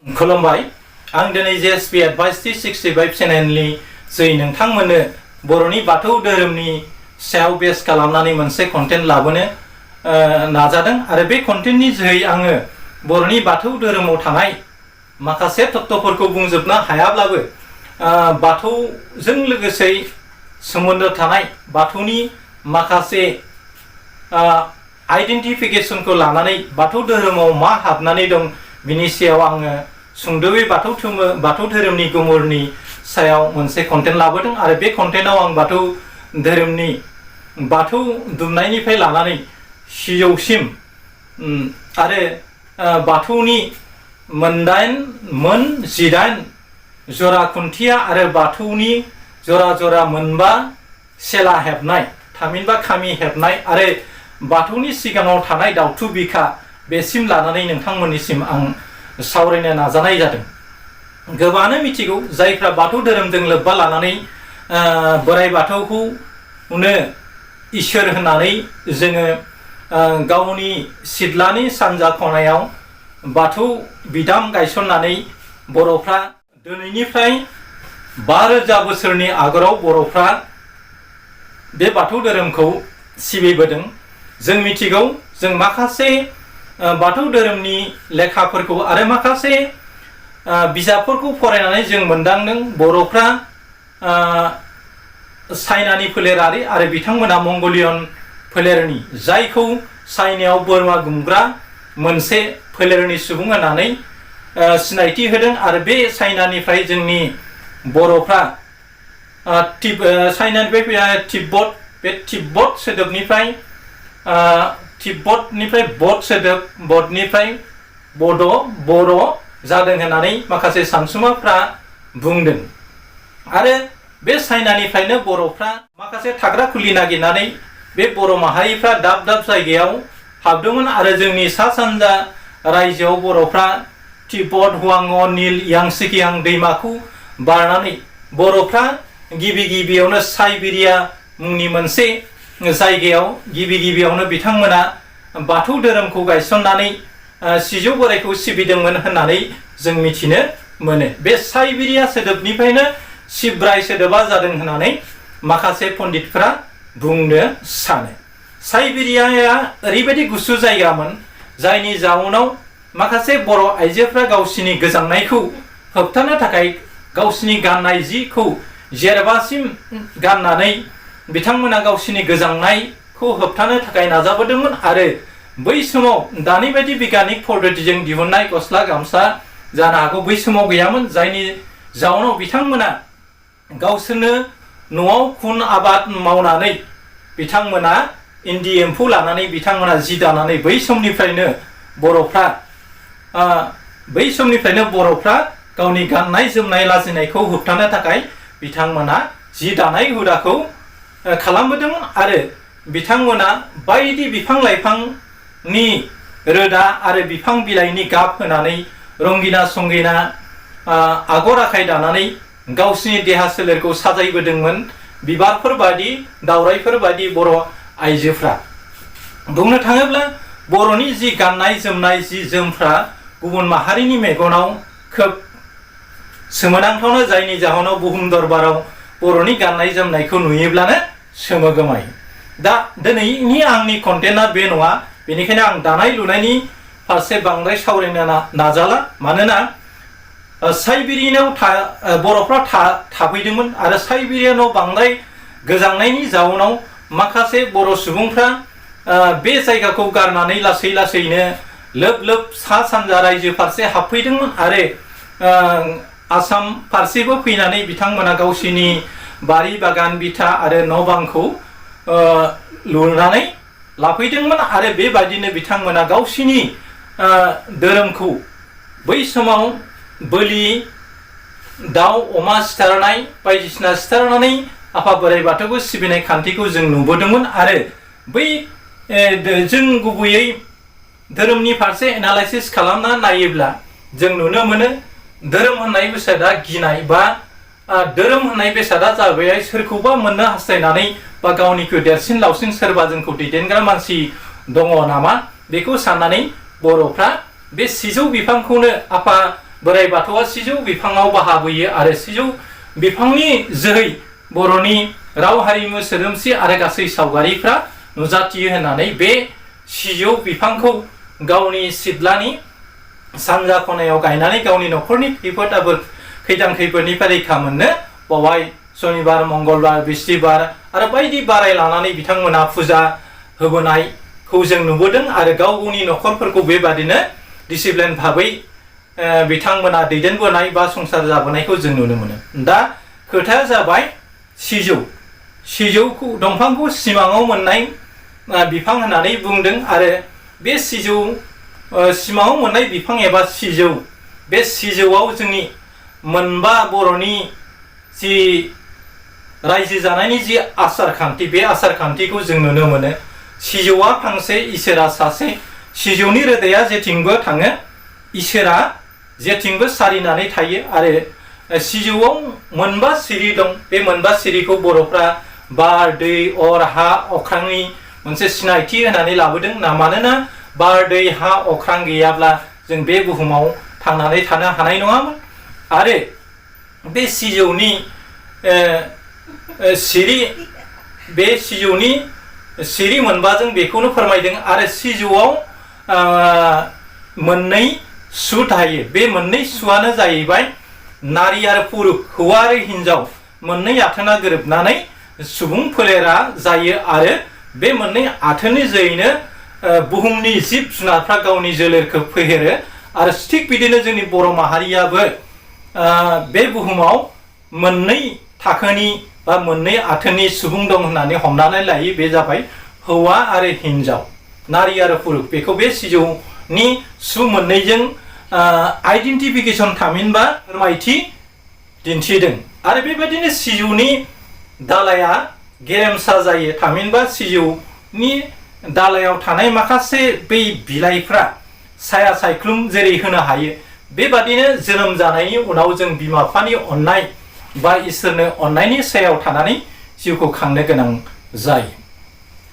खुलुमबाय आं दिनै जेएसपी एडभाइस 365 चेनेलनि जै नोंथांमोननो बर'नि बाथौ धोरोमनि सायाव बेस खालामनानै मोनसे कन्टेन्ट लाबोनो नाजादों आरो बे कन्टेन्टनि जोहै आङो बर'नि बाथौ धोरोमाव थानाय माखासे तत्त्वफोरखौ बुंजोबनो हायाब्लाबो बाथौजों लोगोसे सोमोन्दो थानाय बाथौनि माखासे आइडेन्टिफिकेशनखौ लानानै बाथौ धोरोमाव मा हाबनानै दं बिनि सायाव आङो सुंद'यै बाथौ धोरोमनि गुमुरनि सायाव मोनसे कन्टेन्ट लाबोदों आरो बे कन्टेन्टआव आं बाथौ धोरोमनि बाथौ दुमनायनिफ्राय लानानै सिजौसिम आरो बाथौनि मोन 18 जरा खुन्थिया आरो बाथौनि जरा जरा मोनबा सेला हेबनाय थामहिनबा खामि हेबनाय आरो बाथौनि सिगाङाव थानाय दाउथु बिखा बेसिम लानानै नोंथांमोननिसिम आं सावरायनो नाजानाय जादों। गोबाङानो मिथिगौ जायफ्रा बाथौ धोरोमजों लोब्बा लानानै बोराइ बाथौखौनो इसोर होननानै जोङो गावनि सिथ्लानि सानजा खनायाव बाथौ बिदाम गायसननानै बर'फ्रा दिनैनिफ्राय 5000 बोसोरनि आगोलाव बर'फ्रा बे बाथौ धोरोमखौ सिबिबोदों। जों मिथिगौ जों माखासे बाथौ धोरोमनि लेखाफोरखौ आरो माखासे बिजाबफोरखौ फरायनानै जों मोनदांदों बर'फ्रा चाइनानि फोलेरारि आरो बिथांमोना मंगलियन फोलेरनि जायखौ चाइनायाव बोरमा गुमग्रा मोनसे फोलेरनि सुबुं होननानै सिनायथि होदों आरो बे चाइनानिफ्राय जोंनि बर'फ्रा चाइनानिफ्राय तिब्बत बे तिब्बत सोदोबनिफ्राय तिब्बतनिफ्राय बड सोदोब बडनिफ्राय बर' जादों होननानै माखासे सानसुमाफ्रा बुंदों आरो बे चाइनानिफ्रायनो बर'फ्रा माखासे थाग्रा खुलि नागिरनानै बे बर' माहारिफ्रा दाब दाब जायगायाव हाबदोंमोन आरो जोंनि सा सानजा रायजोआव बर'फ्रा तिब्बत हुआंग नील यांसिकियां दैमाखौ बारनानै बर'फ्रा गिबियावनो साइबेरिया मुंनि मोनसे जायगायाव गिबियावनो बिथांमोना बाथौ धोरोमखौ गायसननानै सिजौ बोराइखौ सिबिदोंमोन होननानै जों मिथिनो मोनो। बे साइबेरिया सोदोबनिफ्रायनो सिब्राय सोदोबा जादों होननानै माखासे पण्डितफ्रा बुंनो सानो। साइबेरियाया ओरैबायदि गुसु जायगामोन जायनि जाउनाव माखासे बर' आइजोफ्रा गावसिनि गोजांनायखौ होबथानो थाखाय गावसिनि गाननाय जिखौ जेरबासिम गाननानै बिथांमोना गावसिनि गोजांनायखौ होबथानो थाखाय नाजाबोदोंमोन आरो बै समाव दानि बायदि बिगियानिक पद्धतिजों दिहुननाय गस्ला गामसा जानो हागौ बै समाव गैयामोन जायनि जाउनाव बिथांमोना गावसोरनो न'आव खुन आबाद मावनानै बिथांमोना इन्दि एम्फौ लानानै बिथांमोना जि दानानै बै समनिफ्रायनो बर'फ्रा गावनि गाननाय जोमनाय लाजिनायखौ होबथानो थाखाय बिथांमोना जि दानाय हुदाखौ खालामबोदोंमोन आरो बिथांमोना बायदि बिफां लाइफांनि रोदा आरो बिफां बिलाइनि गाब होनानै रंगिना संगिना आगर आखाइ दानानै गावसिनि देहा सोलेरखौ साजायबोदोंमोन बिबारफोर बायदि दावराइफोर बायदि बर' आइजोफ्रा। बुंनो थाङोब्ला बर'नि जि गाननाय जोमनाय जि जोमफ्रा गुबुन माहारिनि मेगनाव खोब सोमोनांथावना जायनि जाहोनाव बुहुम दरबाराव बर'नि गाननाय जोमनायखौ नुयोब्लानो सोमोगोमायो। दा दिनैनि आंनि कन्टेन्टआ बे नङा बेनिखायनो आं दानाय लुनायनि फारसे बांद्राय सावरायनो नाजाला मानोना साइबेरियानाव बर'फ्रा थाफैदोंमोन आरो साइबेरियानाव बांद्राय गोजांनायनि जाउनाव माखासे बर' सुबुंफ्रा बे जायगाखौ गारनानै लासैनो लोब सा सानजा रायजो फारसे हाबफैदोंमोन आरो आसाम फारसेबो फैनानै बिथांमोना गावसिनि बारि बागान बिथा आरो न' बांखौ लुनानै लाफैदोंमोन आरो बेबायदिनो बिथांमोना गावसिनि धोरोमखौ बै समाव बोलि दाउ अमा सिथारनाय बायदिसिना सिथारनानै आफा बोराइ बाथौखौ सिबिनाय खान्थिखौ जों नुबोदोंमोन आरो बै जों गुबैयै धोरोमनि फारसे एनालाइसिस खालामना नायोब्ला जों नुनो मोनो धोरोम होननाय बेसादा गिनाय बा धोरोम होननाय बेसादा जाबाय सोरखौबा मोननो हास्थायनानै बा गावनिख्रुइ देरसिन लावसिन सोरबा जोंखौ दैदेनग्रा मानसि दङ नामा बेखौ साननानै बर'फ्रा बे सिजौ बिफांखौनो आफा बोराइ बाथौआ सिजौ बिफाङाव बाहाबोयो आरो सिजौ बिफांनि जोहै बर'नि राव हारिमु सोदोमस्रि आरो गासै सावगारिफ्रा नुजाथियो होननानै बे सिजौ बिफांखौ गावनि सिथ्लानि सानजा खनायाव गायनानै गावनि न'खरनि खैफोद आफोद खैदां खैफोदनिफ्राय रैखा मोननो बावहाय सनिबार मंगलबार बिस्थिबार आरो बायदि बाराय लानानै बिथांमोना फुजा होबोनायखौ जों नुबोदों आरो गाव गावनि न'खरफोरखौ बेबादिनो डिसिप्लिन भाबै बिथांमोना दैदेनबोनाय बा संसार जाबोनायखौ जों नुनो मोनो। दा खोथाया जाबाय सिजौखौ दंफांखौ सिमाङाव मोननाय बिफां होननानै बुंदों आरो बे सिमाङाव मोननाय बिफां एबा सिजौ बे सिजौआव जोंनि मोनबा बर'नि जि रायजो जानायनि जि आसार खान्थि बे आसार खान्थिखौ जों नुनो मोनो। सिजौआ फांसे इसोरा सासे सिजौनि रोदाया जेथिंबो थाङो इसोरा जेथिंबो सारिनानै थायो आरो सिजौआव मोनबा सिरि दं। बे मोनबा सिरिखौ बर'फ्रा बार दै अर हा अख्रांनि मोनसे सिनायथि होनानै लाबोदों ना मानोना बार दै हा अख्रां गैयाब्ला जों बे बुहुमाव थांनानै थानो हानाय नङामोन आरो बे सिजौनि सिरि मोनबाजों बेखौनो फोरमायदों आरो सिजौआव मोननै सु थायो। बे मोननै सुआनो जाहैबाय नारि आरो पुरुष हौवा आरो हिन्जाव मोननै आथोना गोरोबनानै सुबुं फोलेरा जायो आरो बे मोननै आथोननि जोहैनो बुहुमनि जिब जुनारफ्रा गावनि जोलैखौ फेहेरो आरो थिग बिदिनो जोंनि बर' माहारियाबो बे बुहुमाव मोननै थाखोनि बा मोननै आथोननि सुबुं दं होननानै हमनानै लायो। बे जाबाय हौवा आरो हिन्जाव नारि आरो पुरुष। बेखौ बे सिजौनि सु मोननैजों आइडेन्टिफिकेसन थामहिनबा फोरमायथि दिन्थिदों आरो बेबायदिनो सिजौनि दालाया गेरेमसा जायो थामहिनबा सिजौनि दालायाव थानाय माखासे बै बिलाइफ्रा साया सायख्लुम जेरै होनो हायो बेबादिनो जोनोम जानायनि उनाव जों बिमा बिफानि अननाय बा इसोरनो अननायनि सायाव थानानै जिउखौ खांनो गोनां जायो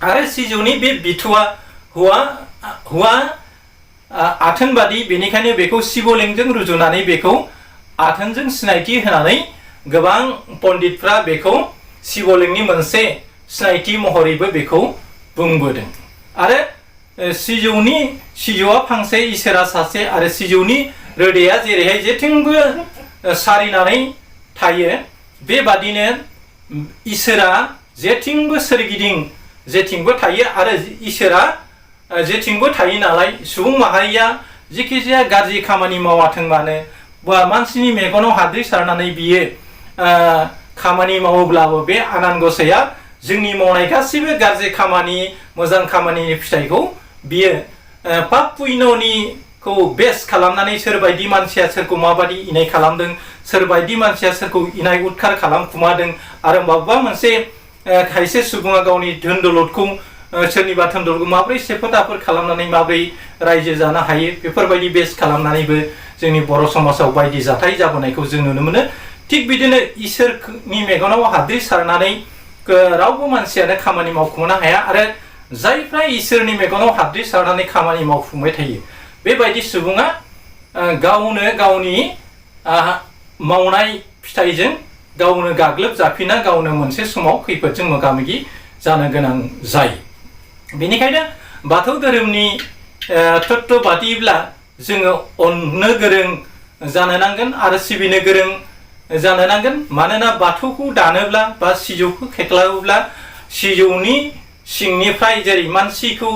आरो सिजौनि बे बिथुआ हौवा आथोनबादि बेनिखायनो बेखौ शिवलिंगजों रुजुनानै बेखौ आथोनजों सिनायथि होनानै गोबां पण्डितफ्रा बेखौ शिवलिंगनि मोनसे सिनायथि महरैबो बेखौ बुंबोदों आरो सिजौआ फांसे इसोरा सासे आरो सिजौनि रोदाया जेरैहाय जेथिंबो सारिनानै थायो बेबादिनो इसोरा जेथिंबो सोरगिदिं जेथिंबो थायो आरो इसोरा जेथिंबो थायो नालाय सुबुं माहारिया जेखि जाया गाज्रि खामानि मावाथों मानो बा मानसिनि मेगनाव हाद्रि सारनानै बियो खामानि मावोब्लाबो बे आनान गसाइया जोंनि मावनाय गासैबो गाज्रि खामानि मोजां खामानिनि फिथाइखौ बियो पाप पुण्यनिखौ बेस खालामनानै सोरबायदि मानसिया सोरखौ माबादि इनाय खालामदों सोरबायदि मानसिया सोरखौ इनाय उदखार खालामखुमादों आरो माबा मोनसे खायसे सुबुङा गावनि धोन दौलतखौ सोरनिबा धोन दौलतखौ माबोरै सेफोद आफोद खालामनानै माबोरै रायजो जानो हायो बेफोरबायदि बेस खालामनानैबो जोंनि बर' समाजाव बायदि जाथाय जाबोनायखौ जों नुनो मोनो। थिग बिदिनो इसोरनि मेगनाव हाद्रि सारनानै रावबो मानसियानो खामानि मावफुंनो हाया आरो जायफ्रा इसोरनि मेगनाव हाद्रि सारनानै खामानि मावफुंबाय थायो बेबायदि सुबुङा गावनो गावनि मावनाय फिथाइजों गावनो गाग्लोबजाफिना गावनो मोनसे समाव खैफोदजों मोगा मोगि जानो गोनां जायो। बेनिखायनो बाथौ धोरोमनि तत्व बादिब्ला जोङो अननो गोरों जानो नांगोन आरो सिबिनो गोरों जानो नांगोन मानोना बाथौखौ दानोब्ला बा सिजौखौ खेख्लाबोब्ला सिजौनि सिंनिफ्राय जेरै मानसिखौ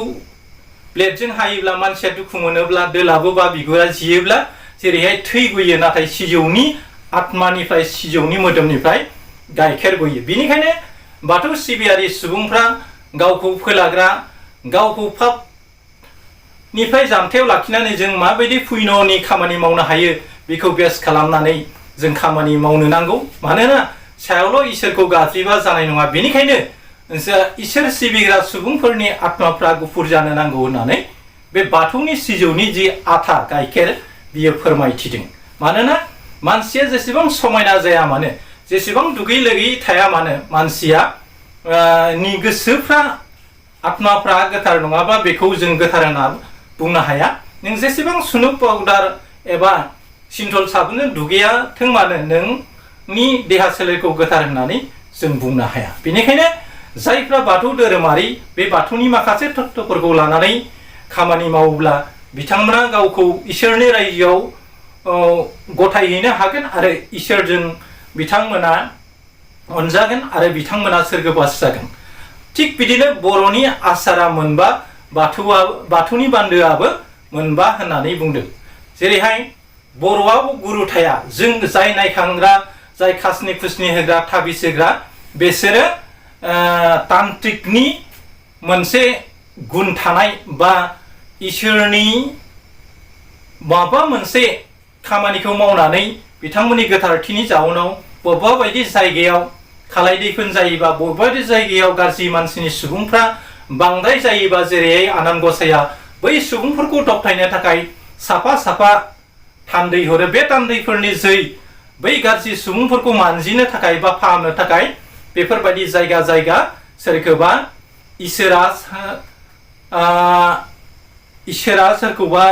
ब्लेडजों हायोब्ला मानसिया दुखु मोनोब्ला दोलाबो बा बिगुरा जियोब्ला जेरैहाय थै गयो नाथाय सिजौनि आत्मानिफ्राय सिजौनि मोदोमनिफ्राय गाइखेर गयो। बेनिखायनो बाथौ सिबियारि सुबुंफ्रा गावखौ फोलाग्रा गावखौ पापनिफ्राय जानथायाव लाखिनानै जों माबायदि पुण्यनि खामानि मावनो हायो बेखौ बेस खालामनानै जों खामानि मावनो नांगौ मानोना सायावल' इसोरखौ गाज्रिबा जानाय नङा। बेनिखायनो इसोर सिबिग्रा सुबुंफोरनि आत्माफ्रा गुफुर जानो नांगौ होननानै बे बाथौनि सिजौनि जि आथा गाइखेर बियो फोरमायथिदों। मानोना मानसिया जेसेबां समायना जाया मानो जेसेबां दुगै लोबै थाया मानो मानसिया नि गोसोफ्रा आत्माफ्रा गोथार नङाबा बेखौ जों गोथार होनना बुंनो हाया। नों जेसेबां सुनुक पाउडार एबा सिन्थल साबोनजों दुगैयाथों मानो नोंनि देहा सोलेरखौ गोथार होननानै जों बुंनो हाया। बेनिखायनो जायफ्रा बाथौ धोरोमारि बे बाथौनि माखासे तत्त्वफोरखौ लानानै खामानि मावोब्ला बिथांमोना गावखौ इसोरनि रायजोआव गथायहैनो हागोन आरो इसोरजों बिथांमोना अनजागोन आरो बिथांमोना सोरगोबास जागोन। थिग बिदिनो बर'नि आसारा मोनबा, बाथौनि बान्दोआबो मोनबा होननानै बुंदों। जेरैहाय बर'आव गुरु थाया, जों जाय नायखांग्रा, जाय खासनि खुसनि होग्रा, थाबिस होग्रा, बेसोरो तान्त्रिकनि मोनसे गुन थानाय बा इसोरनि माबा मोनसे खामानिखौ मावनानै बिथांमोननि गोथारथिनि जाउनाव बबेबा बायदि जायगायाव खालाय दैफोन जायोबा, बबेबा बायदि जायगायाव गाज्रि मानसिनि सुबुंफ्रा बांद्राय जायोबा, जेरै आनान गसाइया बै सुबुंफोरखौ दबथायनो थाखाय साफा साफा थान्दै हरो। बे थान्दैफोरनि जै बै गाज्रि सुबुंफोरखौ मानजिनो थाखाय बा फाहामनो थाखाय बेफोरबायदि जायगा जायगा सोरखौबा इसोरा सोरखौबा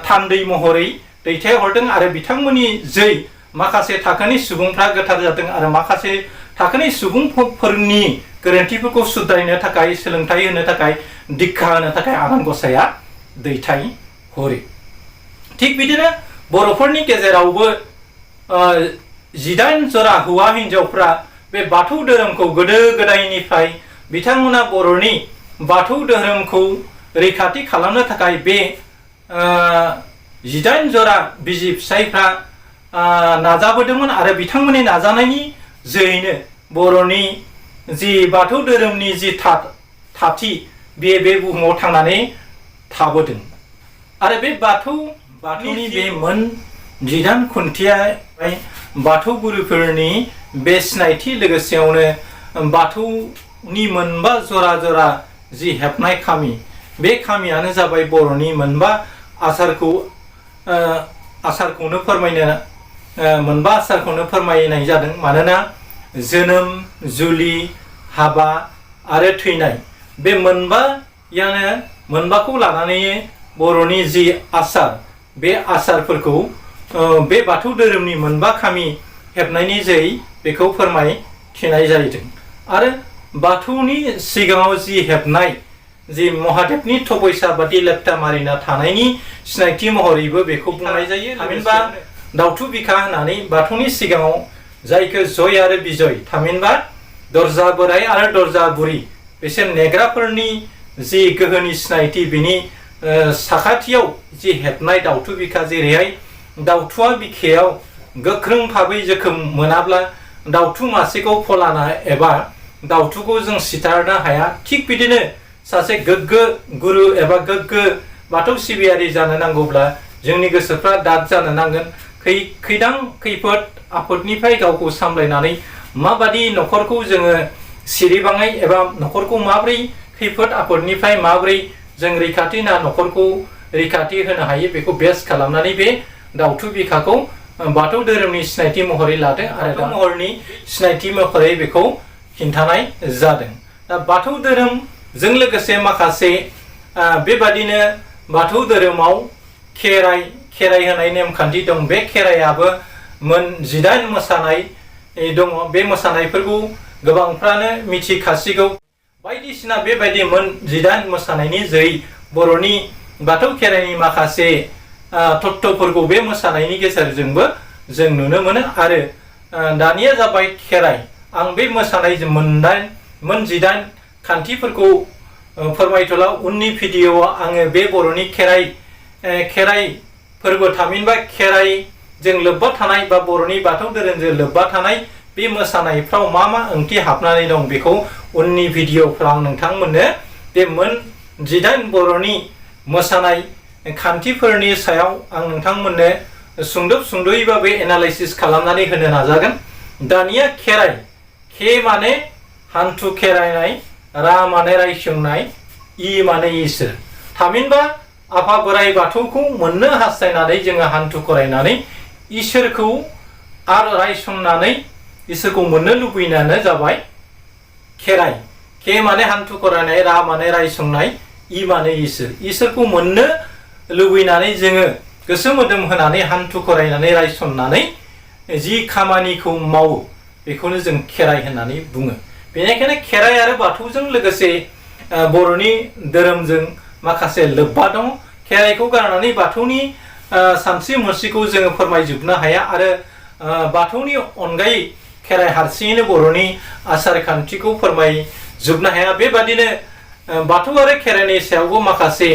थान्दै महरै दैथायहरदों आरो बिथांमोननि जै माखासे थाखोनि सुबुंफ्रा गोथार जादों आरो माखासे थाखोनि सुबुंफोरनि गोरोन्थिफोरखौ सुद्रायनो थाखाय, सोलोंथाइ होनो थाखाय, दिक्षा होनो थाखाय आनान गसाइया दैथायहरो। थिग बिदिनो बर'फोरनि गेजेरावबो 18 जरा हौवा हिन्जावफ्रा बे बाथौ धोरोमखौ गोदो गोदायनिफ्राय बिथांमोना बर'नि बाथौ धोरोमखौ रैखाथि खालामनो थाखाय बे 18 जरा बिसि फिसायफ्रा नाजाबोदोंमोन आरो बिथांमोननि नाजानायनि जोहैनो बर'नि जि बाथौ धोरोमनि जि थाथि बे बुहुमाव थांनानै थाबोदों। आरो बे बाथौनि बे मोन 18 खुन्थिया बाथौ गुरुफोरनि बे सिनायथि लोगोसेयावनो बाथौनि मोनबा जरा जरा जि हेबनाय खामि, बे खामियानो जाबाय बर'नि मोनबा आसारखौनो फोरमायनाय जादों। मानोना जोनोम, जुलि, हाबा आरो थैनाय बे मोनबाखौ लानानै बर'नि जि आसार, बे आसारफोरखौ बे बाथौ धोरोमनि मोनबा खामि हेबनायनि जोहै बेखौ फोरमायथिनाय जादों। आरो बाथौनि सिगाङाव जि हेबनाय जि महादेबनि थबैसा बादि लेप्टा मारिना थानायनि सिनायथि महरैबो बेखौ बुंनाय जायो। थामहिनबा दाउथु बिखा होननानै बाथौनि सिगाङाव जायखौ जय आरो बिजय, थामहिनबा दरजा बोराय आरो दरजा बुरि, बिसोर नेग्राफोरनि जि गोहोनि सिनायथि, बिनि साखाथियाव जि हेबनाय दाउथु बिखा, जेरैहाय दाउथुआ बिखायाव गोख्रों भाबै जोखोम मोनाब्ला दाउथु मासेखौ फलाना एबा दाउथुखौ जों सिथारनो हाया। थिग बिदिनो सासे गोग्गो गुरु एबा गोग्गो बाथौ सिबियारि जानो नांगौब्ला जोंनि गोसोफ्रा दाद जानो नांगोन। खैदां खैफोद आफोदनिफ्राय गावखौ सामलायनानै माबादि न'खरखौ जोङो सिरिबाङै एबा न'खरखौ माबोरै खैफोद आफोदनिफ्राय माबोरै जों न'खरखौ रैखाथि होनो हायो, बेखौ बेस खालामनानै बे दाउथु बिखाखौ बाथौ धोरोमनि सिनायथि महरै लादों आरो दा महरनि सिनायथि महरै बेखौ खिन्थानाय जादों। दा बाथौ धोरोमजों लोगोसे माखासे बेबादिनो बाथौ धोरोमाव खेराइ होनाय नेमखान्थि दं। बे खेराइयाबो मोन 18 मोसानाय दङ। बे मोसानायफोरखौ गोबांफ्रानो मिथिखासिगौ। बायदिसिना बेबायदि मोन 18 मोसानायनि जोहै बर'नि बाथौ खेराइनि माखासे तत्त्वफोरखौ बे मोसानायनि गेजेरजोंबो जों नुनो मोनो। आरो दानिया जाबाय खेराइ। आं बे मोसानाय मोन 18 खान्थिफोरखौ फोरमायथ'ला। उननि भिडिअ'आव आङो बे बर'नि खेराइ फोरबो, थामहिनबा खेराइजों लोब्बा थानाय बा बर'नि बाथौ धोरोमजों लोब्बा थानाय बे मोसानायफ्राव मा ओंथि हाबनानै दं, बेखौ उननि भिडिअ'फ्राव आं नोंथांमोननो बे मोन 18 बर'नि मोसानाय खान्थिफोरनि सायाव आं नोंथांमोननो सुंद'यैबाबो एनालाइसिस खालामनानै होनो नाजागोन। दानिया खेराइ, खे माने हान्थु खेरायनाय, रा माने रायसंनाय, इ माने इसोर। थामहिनबा आफा बोराइ बाथौखौ मोननो हास्थायनानै जोङो हान्थु खरायनानै इसोरखौ आरो रायसंनानै इसोरखौ मोननो लुबैनायानो जाबाय खेराइ। खे माने हान्थु खरायनाय, रा माने रायसंनाय, इ माने इसोर। इसोरखौ मोननो लुबैनानै जोङो गोसो मोदोम होनानै हान्थु खरायनानै रायसननानै जि खामानिखौ मावो बेखौनो जों खेराइ होननानै बुङो। बेनिखायनो खेराइ आरो बाथौजों लोगोसे बर'नि धोरोमजों माखासे लोब्बा दङ। खेराइखौ गारनानै बाथौनि सानस्रि मुस्रिखौ जोङो फोरमायजोबनो हाया आरो बाथौनि अनगायै खेराइ हारसिङैनो बर'नि आसार खान्थिखौ फोरमायजोबनो हाया। बेबादिनो बाथौ आरो खेराइनि सायावबो माखासे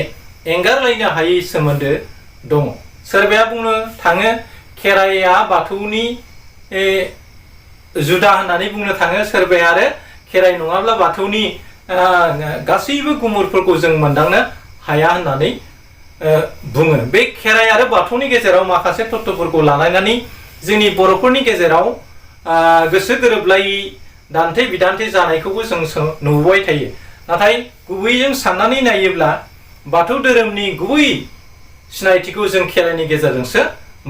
एंगारलायनो हायै सोमोन्दो दङ। सोरबाया बुंनो थाङो खेराइया बाथौनि जुदा होननानै बुंनो थाङो, सोरबाया आरो खेराइ नङाब्ला बाथौनि गासैबो गुमुरफोरखौ जों मोनदांनो हाया होननानै बुङो। बे खेराइ आरो बाथौनि गेजेराव माखासे तत्त्वफोरखौ लानानै जोंनि बर'फोरनि गेजेराव गोसो गोरोबलायै दान्थे बिदान्थे जानायखौबो जों नुबाय थायो। नाथाय गुबैयै जों साननानै नायोब्ला बाथौ धोरोमनि गुबै सिनायथिखौ जों खेराइनि गेजेरजोंसो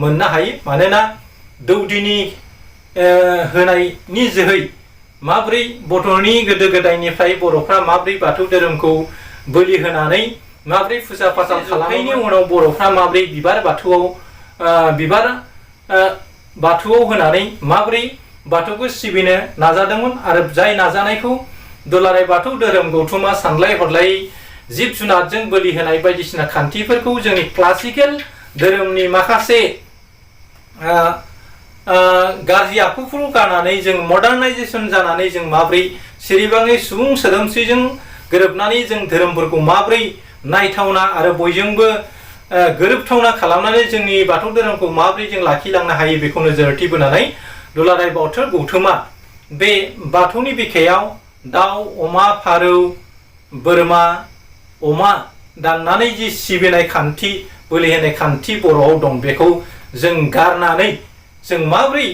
मोननो हायो। मानोना दौदिनि होनायनि जोहै माब्रै बर'नि गोदो गोदायनिफ्राय बर'फ्रा माब्रै बाथौ धोरोमखौ बोलि होनानै माब्रै फुजा फाथाल खालामनायनि उनाव बर'फ्रा माब्रै बाथौआव होनानै माब्रै बाथौखौ सिबिनो नाजादोंमोन आरो जाय नाजानायखौ दुलाराय बाथौ धोरोम गौथुमा सानलाय हरलाय जिब जुनारजों बोलि होनाय बायदिसिना खान्थिफोरखौ जोंनि क्लासिकेल धोरोमनि माखासे गाज्रि आखुफोरखौ गारनानै जों मडार्नाइजेसन जानानै जों माब्रै सिरिबाङै सुबुं सोदोमस्रिजों गोरोबनानै जों धोरोमफोरखौ माब्रै नायथावना आरो बयजोंबो गोरोबथावना खालामनानै जोंनि बाथौ धोरोमखौ माब्रै जों लाखिलांनो हायो बेखौ नोजोर बोनानै दुलाराय बाथौ गौथुमा बे बाथौनि बिखायाव दाउ, अमा, फारौ, बोरमा, अमा दाननानै जि सिबिनाय खान्थि, बोलि होनाय खान्थि बर'आव दं, बेखौ जों गारनानै जों माब्रै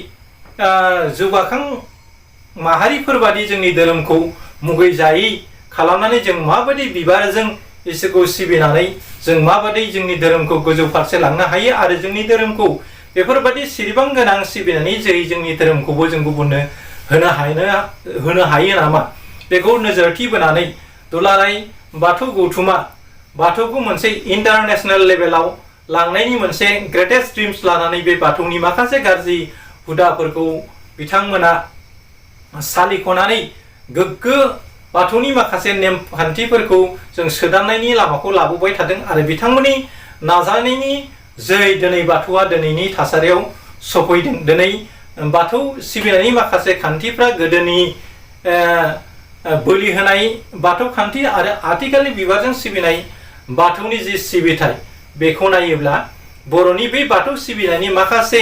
जौगाखां माहारिफोरबादि जोंनि धोरोमखौ मुगैजायै खालामनानै जों माबायदि बिबारजों इसोरखौ सिबिनानै जों माबायदि जोंनि धोरोमखौ गोजौ फारसे लांनो हायो आरो जोंनि धोरोमखौ बेफोरबायदि सिरिबां गोनां सिबिनायनि जोहै जोंनि धोरोमखौबो जों गुबुननो होनो हायो नामा, बेखौ नोजोरथि बोनानै दुलाराय बाथौ गौथुमा बाथौखौ मोनसे इन्टारनेशनेल लेभेलाव लांनायनि मोनसे ग्रेटेस्ट ड्रिम्स लानानै बे बाथौनि माखासे गाज्रि हुदाफोरखौ बिथांमोना सालिख'नानै गोग्गो बाथौनि माखासे नेमखान्थिफोरखौ जों सोदांनायनि लामाखौ लाबोबाय थादों आरो बिथांमोननि नाजानायनि जोहै दिनै बाथौआ दिनैनि थासारियाव सफैदों। दिनै बाथौ सिबिनायनि माखासे खान्थिफ्रा गोदोनि बोलि होनाय बाथौ खान्थि आरो आथिखालनि बिबारजों सिबिनाय बाथौनि जि सिबिथाय बेखौ नायोब्ला बर'नि बे बाथौ सिबिनायनि माखासे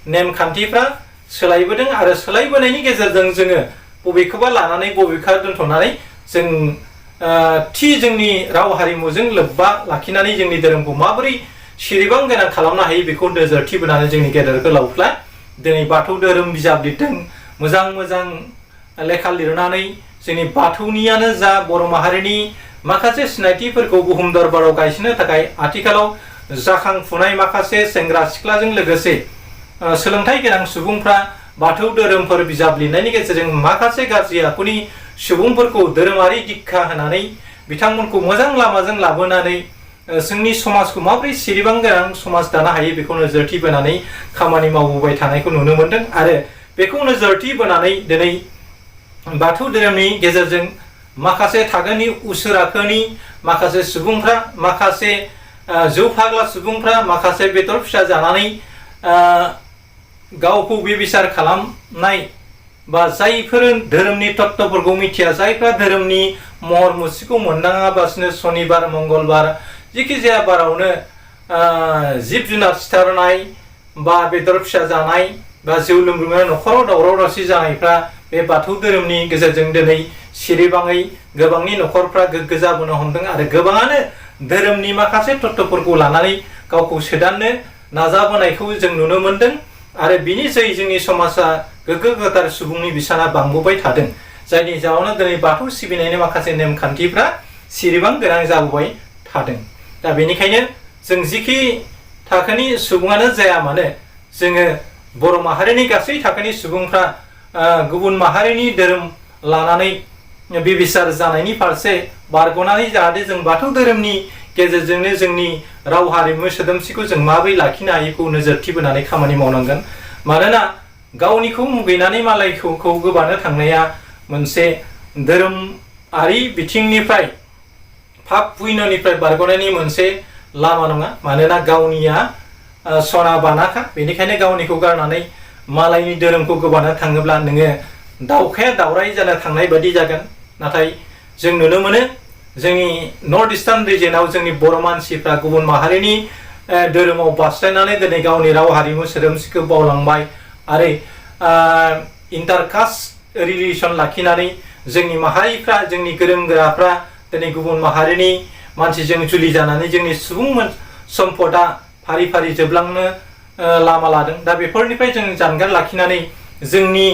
नेमखान्थिफ्रा सोलायबोदों आरो सोलायबोनायनि गेजेरजों जोङो बबेखौबा लानानै बबेखौबा दोनथ'नानै जों थि जोंनि राव हारिमुजों लोब्बा लाखिनानै जोंनि धोरोमखौ माबोरै सिरिबां गोनां खालामनो हायो बेखौ नोजोरथि बोनानै जोंनि गेदेर गोलावफ्रा दिनै बाथौ धोरोम बिजाब लिरदों, मोजां मोजां लेखा लिरनानै जोंनि बाथौनियानो जा बर' माहारिनि माखासे सिनायथिफोरखौ बुहुम दरबाराव गायसननो थाखाय आथिखालाव जाखांफुनाय माखासे सेंग्रा सिख्लाजों लोगोसे सोलोंथाइ गोनां सुबुंफ्रा बाथौ धोरोमफोर बिजाब लिरनायनि गेजेरजों माखासे गाज्रि आखुनि सुबुंफोरखौ धोरोमारि दिक्षा होनानै बिथांमोनखौ मोजां लामाजों लाबोनानै जोंनि समाजखौ माबोरै सिरिबां गोनां समाज दानो हायो बेखौ नोजोरथि बोनानै खामानि मावबोबाय थानायखौ नुनो मोनदों आरो बेखौ नोजोरथि बोनानै दिनै बाथौ धोरोमनि गेजेरजों माखासे थाखोनि उसुर आखुनि माखासे सुबुंफ्रा, माखासे जौ फाग्ला सुबुंफ्रा, माखासे बेदर फिसा जानानै गावखौ बेबिचार खालामनाय बा जायफोर धोरोमनि तत्त्वफोरखौ मिथिया, जायफ्रा धोरोमनि महर मुस्रिखौ मोनदाङाबासिनो सनिबार मंगलबार जिखि जाया बारावनो जिब जुनार सिथारनाय बा बेदर फिसा जानाय बा जौ लोंग्रोनानै न'खराव दावराव दावसि जानायफ्रा बे बाथौ धोरोमनि गेजेरजों दिनै सिरिबाङै गोबांनि न'खरफ्रा गोग्गो जाबोनो हमदों आरो गोबाङानो धोरोमनि माखासे तत्त्वफोरखौ लानानै गावखौ सोदांनो नाजाबोनायखौ जों नुनो मोनदों आरो बिनि जोहै जोंनि समाजा गोग्गो गोथार सुबुंनि बिसाना बांबोबाय थादों, जायनि जाहोनाव दिनै बाथौ सिबिनायनि माखासे नेमखान्थिफ्रा सिरिबां गोनां जाबोबाय थादों। दा बेनिखायनो जों जिखि थाखोनि सुबुङानो जाया मानो जोङो बर' माहारिनि गासै थाखोनि सुबुंफ्रा गुबुन माहारिनि धोरोम लानानै बेबिचार जानायनि फारसे बारग'नानै जाहाथे जों बाथौ धोरोमनि गेजेरजोंनो जोंनि राव हारिमु सोदोमस्रिखौ जों माबोरै लाखिनो हायोखौ नोजोरथि बोनानै खामानि मावनांगोन। मानोना गावनिखौ मुगैनानै मालायखौ गोबानो थांनाया मोनसे धोरोमारि बिथिंनिफ्राय पाप पुण्यनिफ्राय बारग'नायनि मोनसे लामा नङा। मानोना गावनिया सना बानाखा, बेनिखायनो गावनिखौ गारनानै मालायनि धोरोमखौ गोबानो थाङोब्ला नोङो दावखाया दावराय जाना थांनाय बादि जागोन। नाथाय जों नुनो मोनो जोंनि नर्थ इस्टार्न रिजनाव जोंनि बर' मानसिफ्रा गुबुन माहारिनि धोरोमाव बास्लायनानै दिनै गावनि राव हारिमु सोदोमस्रिखौ बावलांबाय आरो इन्टारकास्ट रिलेसन लाखिनानै जोंनि माहारिफ्रा, जोंनि गोरों गोराफ्रा दिनै गुबुन माहारिनि मानसिजों जुलि जानानै जोंनि सुबुं सम्पदा फारि फारि जोबलांनो लामा लादों। दा बेफोरनिफ्राय जों जानगार लाखिनानै जोंनि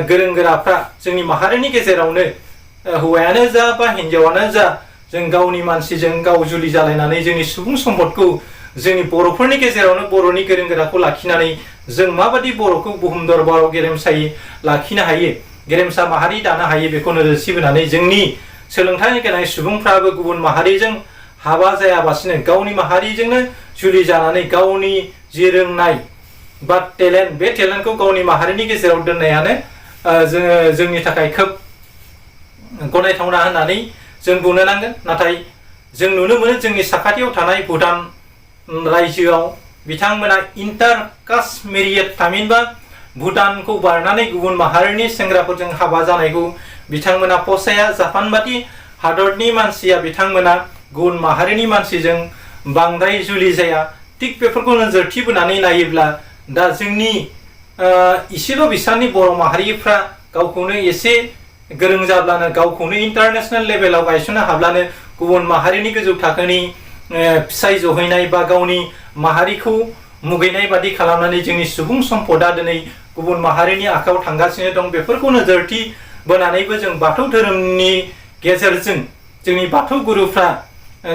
गोरों गोराफ्रा जोंनि माहारिनि गेजेरावनो हौवायानो जा बा हिन्जावानो जा जों गावनि मानसिजों गाव जुलि जालायनानै जोंनि सुबुं सम्पदखौ जोंनि बर'फोरनि गेजेरावनो बर'नि गोरों गोराखौ लाखिनानै जों माबादि बर'खौ बुहुम दरबाराव गेरेमसायै लाखिनो हायो, गेरेमसा माहारि दानो हायो, बेखौ नोजोर बोनानै जोंनि सोलोंथाइ गोनां सुबुंफ्राबो गुबुन माहारिजों हाबा जायाबासिनो गावनि माहारिजोंनो जुलि जानानै गावनि जि रोंनाय बा टेलेन्ट, बे टेलेन्टखौ गावनि माहारिनि गेजेराव दोननायानो जोंनि थाखाय खोब गनायथावना होननानै जों बुंनो नांगोन। नाथाय जों नुनो मोनो जोंनि साखाथियाव थानाय भुटान रायजोआव बिथांमोना इन्टारकास्ट मेरियेज, थामहिनबा भुटानखौ बारनानै गुबुन माहारिनि सेंग्राफोरजों हाबा जानायखौ बिथांमोना फसाया। जापान बादि हादरनि मानसिया बिथांमोना गुबुन माहारिनि मानसिजों बांद्राय जुलि जाया। थिग बेफोरखौ नोजोरथि बोनानै नायोब्ला दा जोंनि इसेल' बिसांनि बर' माहारिफ्रा गावखौनो एसे गोरों जाब्लानो, गावखौनो इन्टारनेशनेल लेभेलाव गायसननो हाब्लानो गुबुन माहारिनि गोजौ थाखोनि फिसाय जहैनाय बा गावनि माहारिखौ मुगैनाय बादि खालामनानै जोंनि सुबुं सम्पदा दिनै गुबुन माहारिनि आखायाव थांगासिनो दं। बेफोरखौ नोजोरथि बोनानैबो जों बाथौ धोरोमनि गेजेरजों जोंनि बाथौ गुरुफ्रा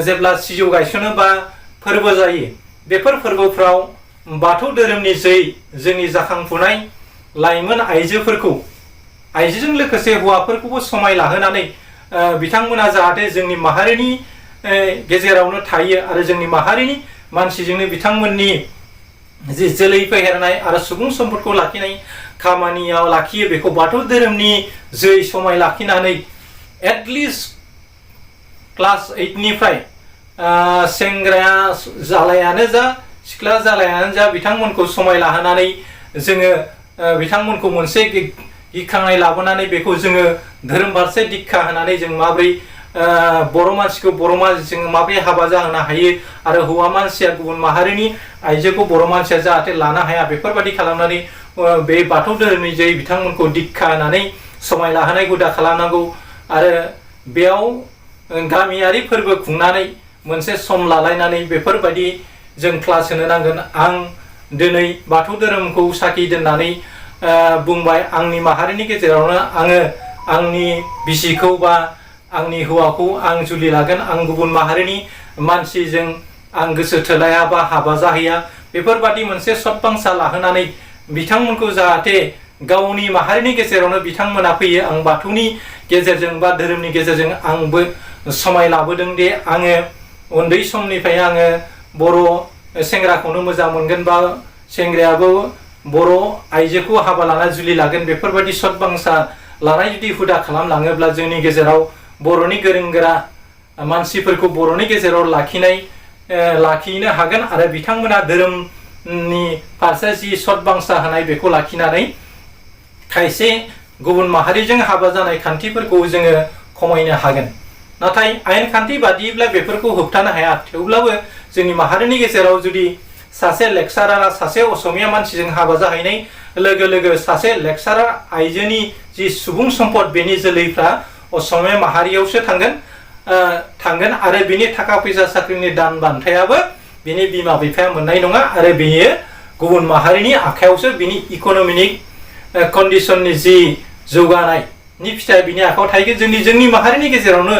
जेब्ला सिजौ गायसनो बा फोरबो जायो, बेफोर फोरबोफ्राव बाथौ धोरोमनि जोंनि जाखांफुनाय लाइमोन आइजोजों लोगोसे हौवाफोरखौबो समाय लाहोनानै बिथांमोना जाहाथे जोंनि माहारिनि गेजेरावनो थायो आरो जोंनि माहारिनि मानसिजोंनो बिथांमोननि जि जोलै फेहेरनाय आरो सुबुं सम्पदखौ लाखिनाय खामानियाव लाखियो, बेखौ बाथौ धोरोमनि समाय लाखिनानै एटलिस्ट क्लास 8 निफ्राय सेंग्राया जालायानो जा सिख्ला जालायानो जा बिथांमोनखौ समाय लाहोनानै जोङो बिथांमोनखौ मोनसे गिखांनाय लाबोनानै बेखौ जोङो धोरोम फारसे दिक्षा होनानै जों माबोरै बर' मानसिखौ बर' मानसिजों माबोरै हाबा जाहोनो हायो आरो हौवा मानसिया गुबुन माहारिनि आइजोखौ बर' मानसिया जाहाथे लानो हाया, बेफोरबायदि खालामनानै बे बाथौ धोरोमनि बिथांमोनखौ दिक्षा होनानै समाय लाहोनाय हुदा खालामनांगौ। आरो बेयाव गामियारि फोरबो खुंनानै मोनसे सम लालायनानै बेफोरबायदि जों क्लास होनो नांगोन। आं दिनै बाथौ धोरोमखौ साखि दोननानै बुंबाय, आंनि माहारिनि गेजेरावनो आङो आंनि बिसिखौ बा आंनि हौवाखौ आं जुलि लागोन, आं गुबुन माहारिनि मानसिजों आं गोसो थोलाया बा हाबा जाहैया, बेफोरबादि मोनसे सतबांसा लाहोनानै बिथांमोनखौ जाहाथे गावनि माहारिनि गेजेरावनो बिथांमोना फैयो। आं बाथौनि गेजेरजों बा धोरोमनि गेजेरजों आंबो समाय लाबोदों दे आङो उन्दै समनिफ्राय आङो बर' सेंग्राखौनो मोजां मोनगोन बा सेंग्रायाबो बर' आइजोखौ हाबा लाना जुलि लागोन, बेफोरबायदि सतबांसा लानाय जुदि हुदा खालामलाङोब्ला जोंनि गेजेराव बर'नि गोरों गोरा मानसिफोरखौ बर'नि गेजेराव लाखिनो हागोन आरो बिथांमोना धोरोमनि फारसे जि सतबांसा होनाय बेखौ लाखिनानै खायसे गुबुन माहारिजों हाबा जानाय खान्थिफोरखौ जोङो खमायनो हागोन। नाथाय आयेन खान्थि बादियैब्ला बेफोरखौ होबथानो हाया। थेवब्लाबो जोंनि माहारिनि गेजेराव जुदि सासे लेक्सारारा सासे असमिया मानसिजों हाबा जाहैनाय लोगो लोगो सासे लेक्सारार आइजोनि जि सुबुं सम्पद बेनि जोलैफ्रा असमिया माहारियावसो थांगोन आरो बिनि थाखा फैसा साख्रिनि दान बान्थायाबो बिनि बिमा बिफाया मोननाय नङा आरो बेयो गुबुन माहारिनि आखायावसो बिनि इक'नमिक कन्डिशननि जि जौगानायनि फिथाइ बिनि आखायाव थाहैगोन। जोंनि माहारिनि गेजेरावनो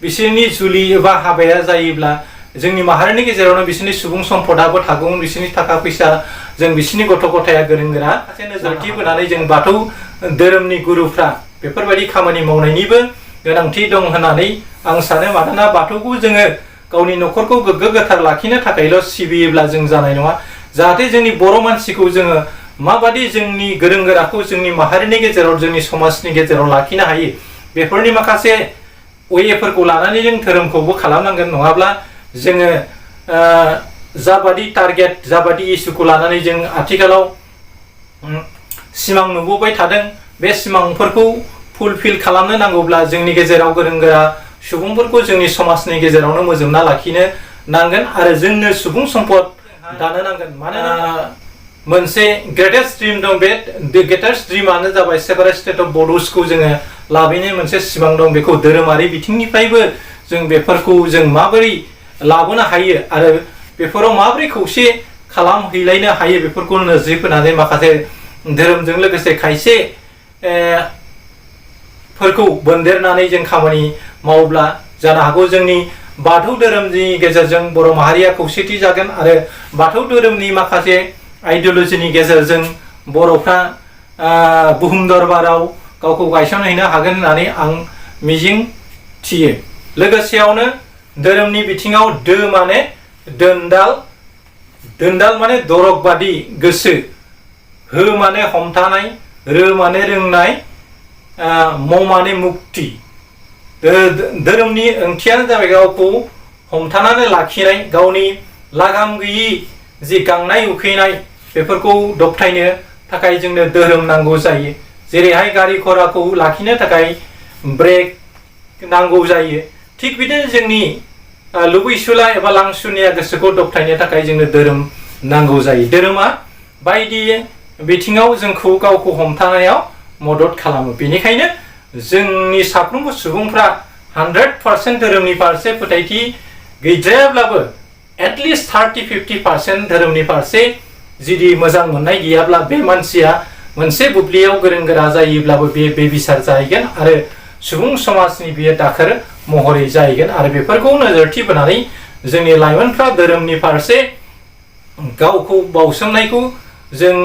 बिसोरनि जुलि एबा हाबाया जायोब्ला जोंनि माहारिनि गेजेरावनो बिसोरनि सुबुं सम्पदाबो थागौमोन, बिसोरनि थाखा फैसा, जों बिसोरनि गथ' गथाया गोरों गोरा नोजोरथि बोनानै जों बाथौ धोरोमनि गुरुफ्रा बेफोरबायदि खामानि मावनायनिबो गोनांथि दं होननानै आं सानो। मानोना बाथौखौ जोङो गावनि न'खरखौ गोग्गो गोथार लाखिनो थाखायल' सिबियोब्ला जों जानाय नङा जाहाथे जोंनि बर' मानसिखौ जोङो माबादि जोंनि गोरों गोराखौ जोंनि माहारिनि गेजेराव जोंनि समाजनि गेजेराव लाखिनो हायो बेफोरनि माखासे वेफोरखौ लानानै जों धोरोमखौबो खालामनांगोन नङाब्ला जोङो जाबादि टारगेट जाबादि इस्युखौ लानानै जों आथिखालाव सिमां नुबोबाय थादों बे सिमांफोरखौ फुलफिल खालामनो नांगौब्ला जोंनि गेजेराव गोरों गोरा सुबुंफोरखौ जोंनि समाजनि गेजेरावनो मोजोमना लाखिनो नांगोन आरो जोंनो सुबुं सम्पद दानो नांगोन मानोना मोनसे ग्रेटेस्ट ड्रिम दं बे ग्रेटेस्ट ड्रिमानो जाबाय सेपारेट स्टेट अफ बड'सखौ जोङो लाबोनाय मोनसे सिमां दं बेखौ धोरोमारि बिथिंनिफ्रायबो जों बेफोरखौ जों माबोरै लाबोनो हायो आरो बेफोराव माबोरै खौसे खालामहैलायनो हायो बेफोरखौ नोजोर होनानै माखासे धोरोमजों लोगोसे खायसे फोरखौ बोनदेरनानै जों खामानि मावोब्ला जानो हागौ जोंनि बाथौ धोरोमनि गेजेरजों बर' माहारिया खौसेथि जागोन आरो बाथौ धोरोमनि माखासे आइडिय'लजिनि गेजेरजों बर'फ्रा बुहुम दरबाराव गावखौ गायसनहैनो हागोन होननानै आं मिजिं थियो लोगोसेयावनो धोरोमनि बिथिङाव दो माने दोनदाल माने दरगबादि गोसो हो माने हमथानाय रो माने रोंनाय म माने मुक्ति धोरोमनि ओंथियानो जाबाय गावखौ हमथानानै लाखिनाय गावनि लागाम गैयि जि गांनाय उखैनाय बेफोरखौ दबथायनो थाखाय जोंनो धोरोम नांगौ जायो जेरैहाय गारि घराखौ लाखिनो थाखाय ब्रेक नांगौ जायो थिग बिदिनो जोंनि लुबैसुला एबा लांसुनिया गोसोखौ दबथायनो थाखाय जोंनो धोरोम नांगौ जायो धोरोमा बायदि बिथिङाव जोंखौ गावखौ हमथानायाव मदद खालामो बेनिखायनो जोंनि साफ्रोमबो सुबुंफ्रा 100% धोरोमनि फारसे फोथायथि गैद्रायाब्लाबो एटलिस्ट 30-50% धोरोमनि फारसे जुदि मोजां मोननाय गैयाब्ला बे मानसिया मोनसे बुब्लियाव गोरों गोरा जायोब्लाबो बे बिसार जाहैगोन आरो सुबुं समाजनि बियो दाखोर महरै जाहैगोन आरो बेफोरखौ नोजोरथि बोनानै जोंनि लाइमोनफ्रा धोरोमनि फारसे गावखौ बावसोमनायखौ जों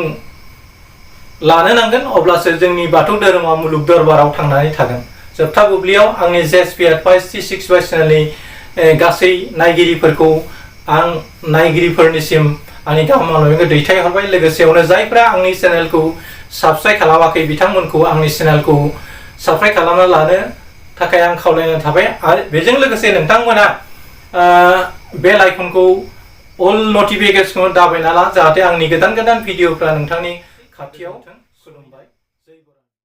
लानो नांगोन अब्लासो जोंनि बाथौ धोरोमा मुलुग दरबाराव थांनानै थागोन जोबथा बुब्लियाव आंनि जेएसपी एडभाइस T6 चेनेलनि गासै नायगिरिफोरखौ आं नायगिरिफोरनिसिम आंनि गाहाम हामलायनायखौ दैथायहरबाय लोगोसेयावनो जायफ्रा आंनि चेनेलखौ साबस्क्राइब खालामाखै बिथांमोनखौ आंनि चेनेलखौ साबस्क्राइब खालामना लानो थाखाय आं खावलायनाय थाबाय आरो बेजों लोगोसे नोंथांमोना बेल आइकनखौ अल नटिफिकेशनखौ दाबायना ला जाहाथे आंनि गोदान भिडिअफ्रा नोंथांनि खाथियाव